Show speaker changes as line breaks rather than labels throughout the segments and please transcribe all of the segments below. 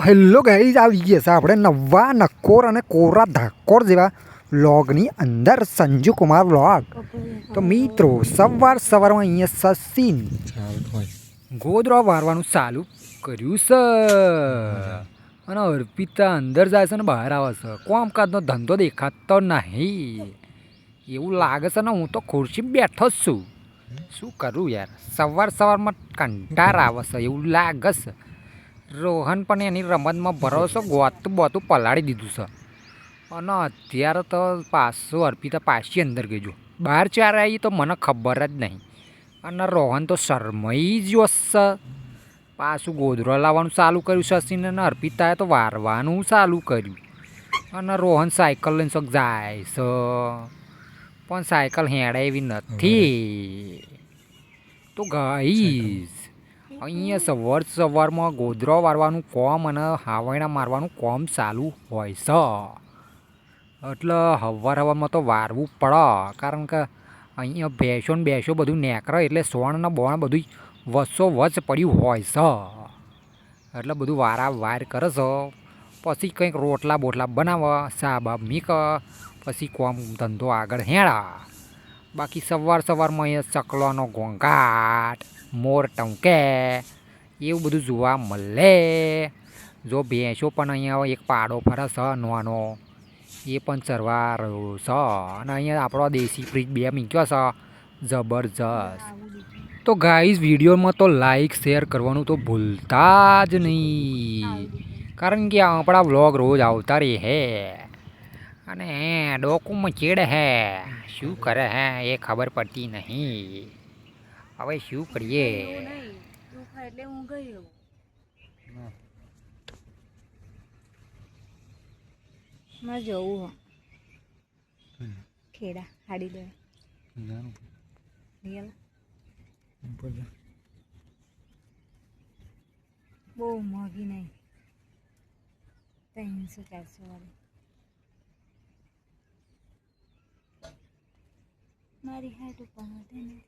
Hello guys, આવી ગયા છે આપણે નવા નક્કોર અને કોરા ધાકોર જેવા વ્લોગની અંદર. સંજુકુમાર વ્લોગ. તો મિત્રો સવારમાં અહીંયા સસીન ગોદરો વારવાનું ચાલુ કર્યું છે અને અર્પિતા અંદર જાય છે ને બહાર આવે છે. કામકાજનો ધંધો દેખાતો નહીં એવું લાગે છે ને. હું તો ખુરશી બેઠો જ છું. શું કરું યાર, સવારમાં કંટાળ આવે છે એવું લાગે છે. રોહન પણ એની રમતમાં ભરોસો બોતું પલાળી દીધું છે અને અત્યારે તો પાછું અર્પિતા પાછી અંદર ગઈ. જો બહાર ચાર આવી તો મને ખબર જ નહીં. અને રોહન તો શરમાઈ જ છે. પાછું ગોદરો લાવવાનું ચાલુ કર્યું શશીને અને અર્પિતાએ તો વારવાનું ચાલુ કર્યું. અને રોહન સાયકલ લઈને શોખ જાય છે પણ સાયકલ હેડે એવી નથી. તો ગાઈઝ અહીંયા સવારમાં ગોદરો વારવાનું કોમ અને હાવયણા મારવાનું કોમ ચાલુ હોય છે. એટલે સવારમાં તો વારવું પડે, કારણ કે અહીંયા ભેંસો બધું નેકરે એટલે સોણ ને બોણ બધું વચ્ચે પડ્યું હોય છે. એટલે બધું વાર કરે છે. પછી કંઈક રોટલા બોટલા બનાવે, સાબા મીક, પછી કોમ ધંધો આગળ હેડા. બાકી સવારમાં અહીંયા ચકલાનો ઘોંઘાટ, મોર ટંકે એવું બધું જોવા મળે. જો ભેંસો પણ અહીંયા એક પાડો ફરે છે નવાનો, એ પણ ચરવા રહ્યો છે. અને અહીંયા આપણો દેશી ફ્રીજ 2 મૂક્યો છે જબરજસ્ત. તો ગાઈઝ વિડીયોમાં તો લાઈક શેર કરવાનું તો ભૂલતા જ નહીં, કારણ કે આપણા વ્લોગ રોજ આવતા રહે હે. અને ડોકુમાં ચેડે હે, શું કરે હે એ ખબર પડતી નહીં. હવે શું કરીએ?
એટલે હું ગયો મારે જવું ખેડા હાડી દે બહુ મોંઘી નહીં, 300-400 વાળી. મારી હાઈટ ઉપર નથી.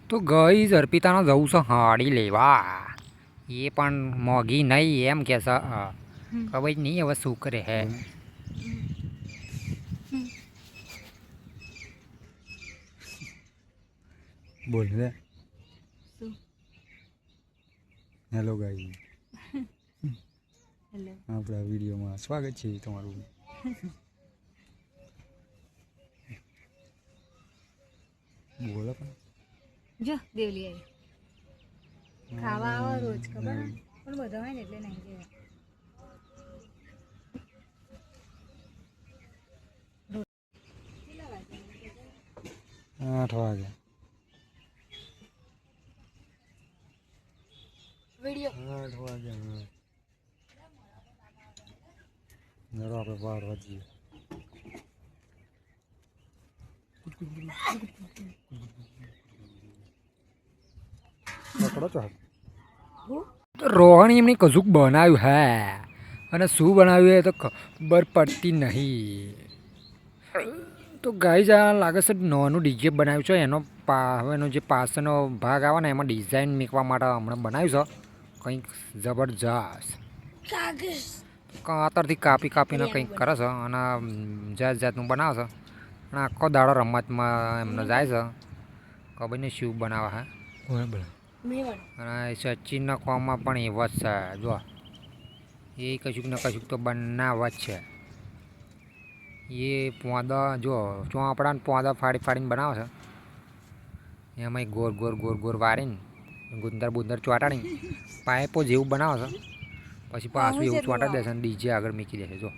તો ગાઈઝ અર્પિતાનો જવું છે હાડી લેવા. એ પણ મોંઘી નહીં એમ કે છે. ખબર જ નહીં હવે શું કરે હે. બોલ રે. હેલો ગાઈઝ,
હેલો,
આપણા વિડીયોમાં સ્વાગત છે તમારું. બોલો પણ.
જો દેવલી આવી ખાવા આવો રોજ, ખબર ને? પણ બધા હોય ને એટલે નહીં જાય.
8 વાગે
વિડીયો
8 વાગે જરો આપણે 12 વાગીએ. રોહન એમની કશુંક બનાવ્યું હે, અને શું બનાવ્યું એ તો ખબર પડતી નહીં. તો ગાઈઝ આ લાગે છે નાનું ડીજે બનાવ્યું છે. એનો જે પાછળનો ભાગ આવે ને એમાં ડિઝાઇન મૂકવા માટે હમણાં બનાવ્યું છે કંઈક જબરજસ્ત. કાતરથી કાપીને કંઈક કરે છે અને જાતનું બનાવે છે. અને આખો દાડો રમતમાં એમને જાય છે. ખબર નહીં શું બનાવે હે. અને સચિનના કોમમાં પણ એવા જ છે. જો એ કશુંક ને કશુંક તો બનાવવા જ છે. એ પોદા જો ચોપડાને પોદા ફાડીને બનાવે છે. એમાં ગોર વારીને ગુંદર ચોંટાડીને પાઇપો જેવું બનાવે છે. પછી પાછું એવું ચોંટાડી દેશે અને ડીજે આગળ મૂકી દેશે. જો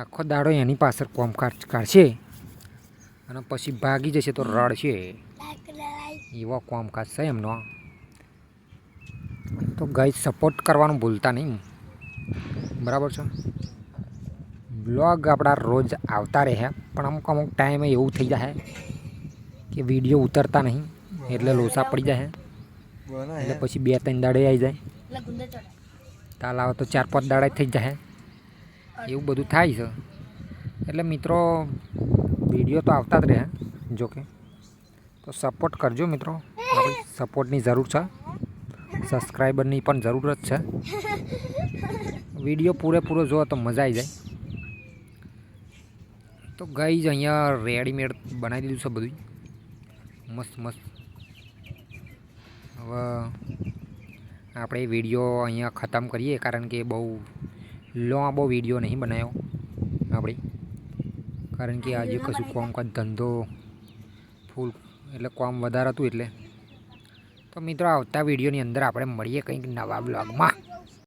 આખો દાડો એની પાછળ કોમ કાઢશે અને પછી ભાગી જશે તો રડશે. એવો કોમકાજ છે એમનો. તો ગાઈઝ સપોર્ટ કરવાનું ભૂલતા નહીં, બરાબર છે? બ્લોગ આપણા રોજ આવતા રહે, પણ અમુક ટાઈમે એવું થઈ જાય કે વિડીયો ઉતરતા નહીં એટલે લોસા પડી જાય. એટલે પછી 2-3 દાડે આવી જાય. તાલ આવે તો 4-5 દાડે થઈ જાય. એવું બધું થાય છે. એટલે મિત્રો વિડીયો તો આવતા જ રહે જોકે. તો સપોર્ટ કરજો મિત્રો, આપણી સપોર્ટની જરૂર છે. સબસ્ક્રાઈબરની પણ જરૂરત છે. વિડીયો પૂરેપૂરો જુઓ તો મજા આવી જાય. તો ગાઈઝ અહીંયા રેડીમેડ બનાવી દીધું છે બધું મસ્ત મસ્ત. હવે આપણે વિડીયો અહીંયા ખતમ કરીએ, કારણ કે બહુ લાંબો વિડીયો નહીં બનાવ્યો આપણે, કારણ કે આજે કશું કામકાજ ધંધો ફૂલ એટલે કામ વધારે હતું એટલે. તો મિત્રો આવતા વિડીયોની અંદર આપણે મળીએ કંઈક નવા બ્લોગમાં.